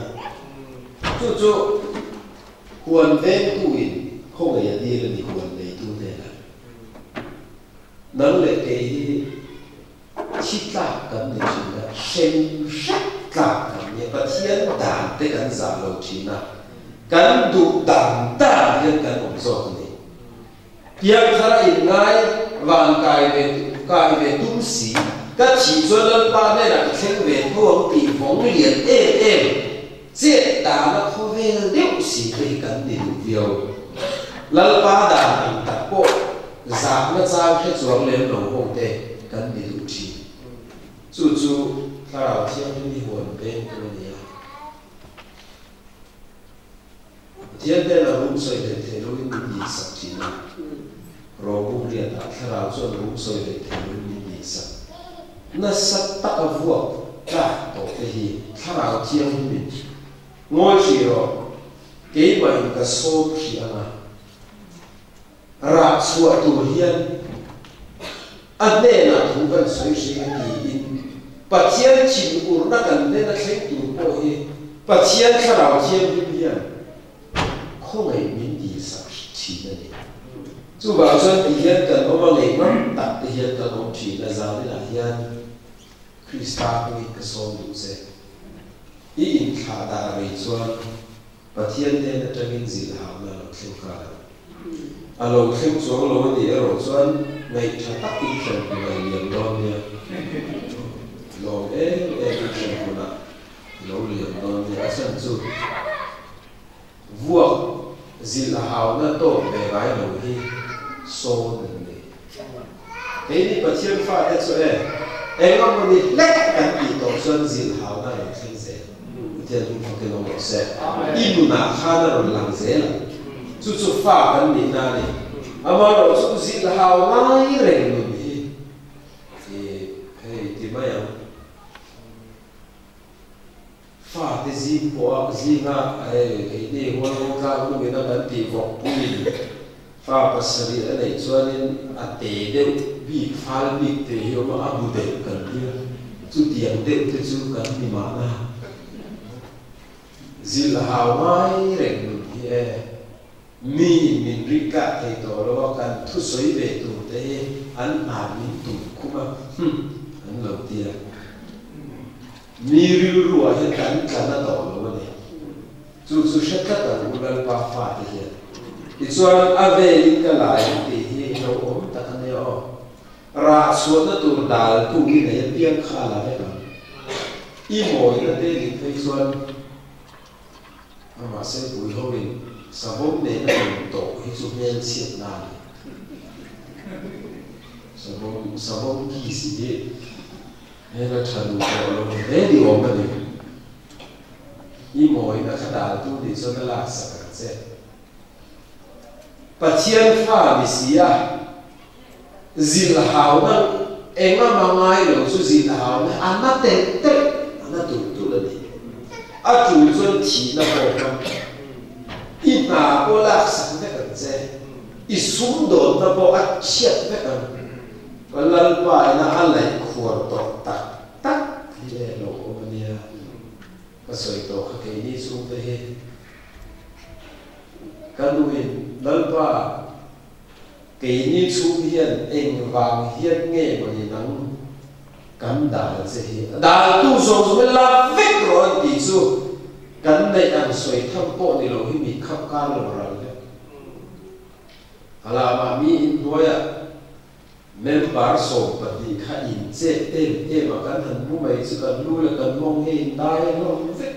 cho quần ven tuổi không phải đi là đi quần này tu thế là nâng lại cái chi cả cần để chúng ta xem xét cả cần như vậy thiên đàn để cần giả lâu chỉ na cần đủ đàn ta hiện cần ổn số này việc thay in ngay vàng cài về tung xí các chỉ cho lên ba đây là cái về thuốc bị phóng liền êm chết đàn nó không về liệu xí thì cần để đủ nhiều lal pa da ang tapo za na za khe chuang lem lo hong te kan ni lu chi chu tharau thiam ni hon pe ko ni thiam te la rum soi le the lo ni sak chi na ro bu ria da tharau chuan rum soi le the lo ni sak na sat ta ka vuak ka to te hi tharau thiam ni ngoi chi ro ke mai ka so chi ana ra suốt tu hiền, anh nên là thu gần suy suy thì in, bát thiên chim ur na cần nên là thấy tu bồi hi, bát thiên khá rào thiên hiền, không ai mình đi sắc chỉ là này, chú bảo cho thì hiền cần ông bà lấy mắt đặt thì hiền cần ông chỉ là giáo là hiền, Christa cũng cái số đủ sẽ, in khá đa về cho, bát thiên nên là trong những gì hảo là không khá alo khem xuống lối thì ở rồi xuân ngày cha tắc tinh thần của ngày liền đòn nha lối tinh thần của nó lối liền đòn nha sân chu vua gì là hào nó tổ về gái đầu đi xô đừng đi thế thì bậc thiên pha hết rồi em ông mình lách cái gì tổ xuân gì là hào nó là khen dễ thiên chúng ta cái nó sẽ im mà khá nó làm dễ là chú pha cái gì na này, ama rồi chú gì là hào ngay rèn luôn đi, thì mấy ông pha cái gì của gì na, cái gì hoa hoa cao cũng người ta vẫn tìm vọng bùi, pha bát sari ở đây cho nên tê đều bị pha bị tê hiểu mà abu đều cần đi, chú tiền đều chú cần đi mà na, zil hào mai rèn mình hi mi mình rika thầy tổ lo kan thu soi về tụ thế anh mà mình tụ kuma anh lâu tiền mi riu rùa hiện cảnh cả nó tổ lo này chú sẽ cắt ở ural pa pha thế hiện ichuan ave link lại thì hi lo om ta anh yo ra số nó tụ đal tụ cái này biang kha là thế nào y mồi nó thế link thấy ichuan mà sẽ bùi hậu mình sabong này nó tổ hi chụp nhân xiết nàn sabong kỳ gì hay là trần tổ luôn đấy điều mà đi y mồi nó khá đào tu thì cho nó là sạch sẽ và chiên pha bị xí à zil hào nó em mà ngay rồi số zil hào nó ăn nó tết nó tụt là đi à chủ dân chỉ là bộ phận ít mà cô lạc sẵn với cần xe ít xuống đồn nó bộ ác chết với cần và lần bài nó ăn lại khuẩn tọt tắc thì để lộ mà nè và sợi tổ các cái đi xuống với hết cái nuôi lần bài cái đi xuống hiện anh vàng hiện nghe mà thì nắng cắn đà sẽ hiện đà tu sông mới là vết rồi thì su cắn đây ăn xoay thăm bộ thì lối mình khắp can rồi đấy là mà mi nói à member sổ bật đi khai in chết em mà cắn thần mua mấy sự cắn lui là cắn mong hình đai nó vết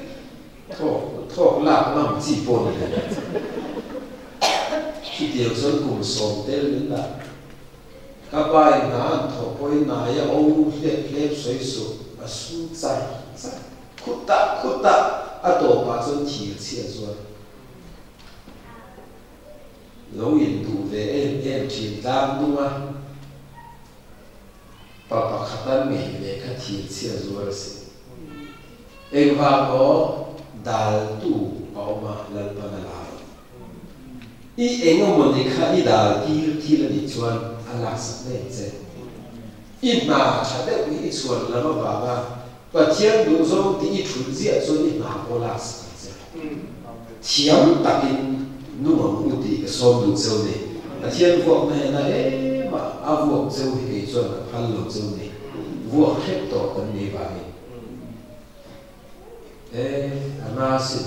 thọ lạc nằm chỉ bồn này khi điều dân cùng sổ tên đến là các bài ngã thọ bôi nãy ông liệt xoay sụp và xuống dài khút tạ à tổ bà dân chỉ chia rồi lâu in đủ về em chỉ làm đúng không bà khát ăn mì về các chỉ chia rồi em vào có đào tu bảo mà lần ban là ý em ông muốn đi khai đào thì là đi chuan anh làm sắc này chứ ít mà chắc là cái chuan là nó vào mà và thiên đủ rồi thì ít chút gì rồi ít mà có làm sắc chứ thiam đặc in nu mà muốn đi cái số đủ rồi này là thiên vuông này là mà vuông rồi thì cái chuan là phan lục rồi này vuông hết tổ cần đi vào anasi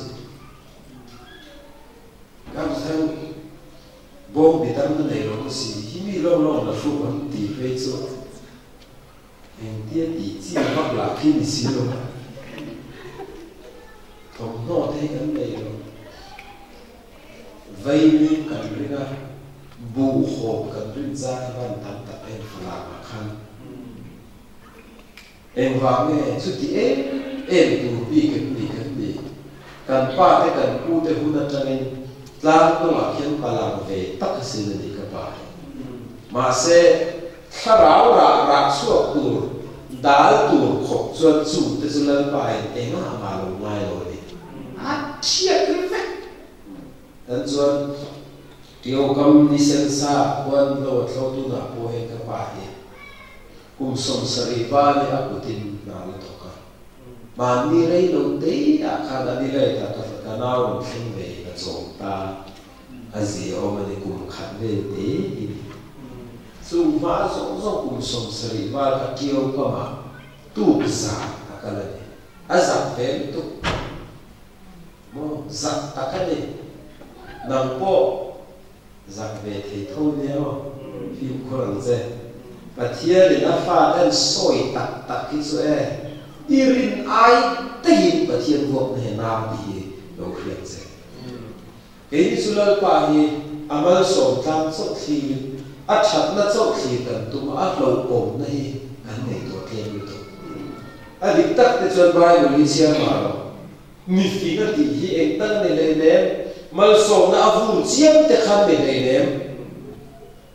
các thằng bom bị đâm cái này rồi thì hi lâu là phụ vẫn tỉ phê chỗ hình tiết tỉ chi hoặc là khi mình xí rồi không nó thấy cái này rồi vây lên cần lên ra bù hộp cần lên ra văn thằng tập em phải làm mà khăn em vào nghe chút thì em tụ bị cái gì cần ba cái cần u cái hôn nhân cho nên làm công việc hiện bà làm về tất cả sự này các bạn mà sẽ khá ráo rạc suốt tụ đá tụ khóc chuột chủ tới sự lần bài em mà lòng ngay rồi đi chết cái phép đến chuột điều cầm đi xem xa quan đâu thâu tu na po hay các bạn cùng sống sari ba này aku tin na lo thoka mà đi lấy đầu tế khá đã đi lấy ta cái nào cũng về là giống ta gì ông ấy cùng khát về tế dùng vã giống cùng sống sari ba các kiểu cơ mà tu giả cái này giả về tu mo giả cái này nang po giả về thì thôi nhého phim khoan dễ và thiê thì nó pha đến sôi tạt cái chỗ ấy irin ai tehin và thiên vuông này nam thì đâu khuyên dễ cái số lần qua thì amal sòng tam số thì ắt chặt nó số thì cần tụm ắt lâu ổn này anh này tổ tiên như thế anh đi tắt cái chuyện bài của lý xem mà mi phi nó thì hi anh tăng này lên ném mal sòng nó avu chiếm te khăn này lên ném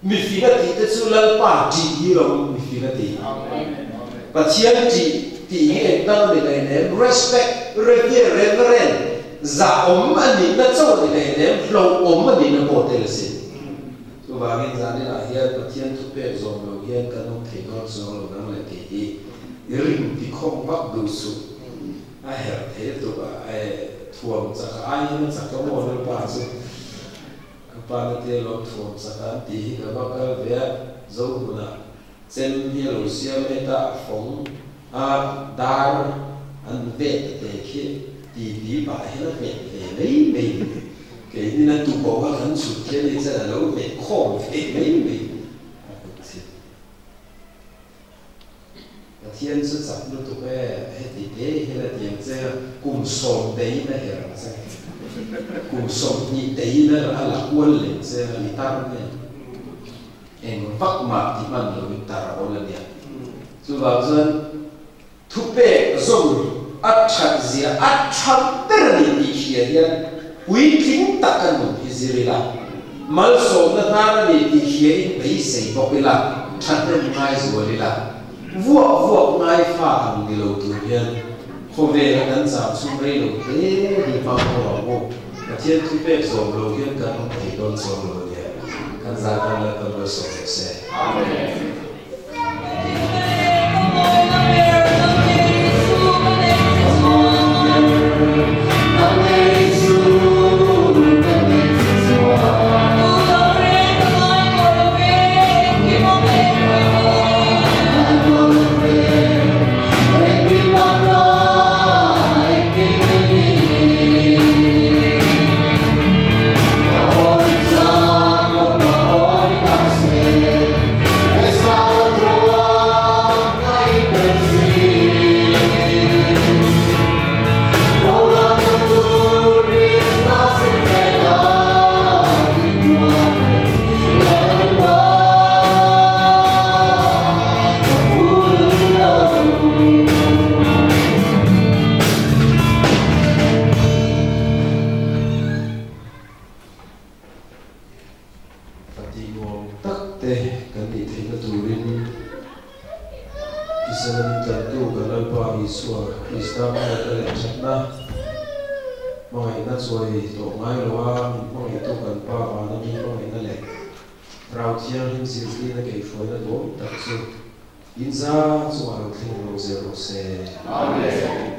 mi phi nó thì cái số lần qua chỉ rồi mi phi nó thì và chiếm thì anh tăng này lên ném respect revere reverend giả anh đi nó chỗ này ném lâu anh đi nó bỏ tiền xin và mình ra đây là hiện vật thiên thu về rồi đầu hiện cái nông thị nó rồi nó lại thì rình thì không bắt đủ số ai hiểu thế tụi ai thuồng chắc ai nó chắc có một đôi bà chứ các bạn thì lo thuồng chắc ăn tí các bác cái về dấu của nó xem hi lô xia mê ta phóng đar ăn vẹt để khi tí bà hay nó vẹt về mấy mình cái như là tụ bộ các hắn sụt kia đi sẽ là lâu vẹt khom vẹt mấy mình thiên sự sắp lúc tụ cái hết tí thế hay là tiền sẽ cùng sống đấy là hiểu là sao cùng sống như đấy là quân lên sẽ đi tăng này em vắt mặt thì mình rồi ta ra lên nha chú bảo dân thu bè rồi ắt chặt gì ắt chặt tên đi kia nha quý kính ta cần một cái gì là mal số nó ta đi kia bây giờ bọc là chặt tên ngay rồi là vua ngay pha hàng đi lâu tu hiền hôm nay là đánh giá xuống đây lâu thế thì bao nhiêu lâu mà thiên thu bè rồi lâu hiền cần không thể đón rồi lâu nhé kan zakan la kan bersolese. Amen. Inza, so I don't think those are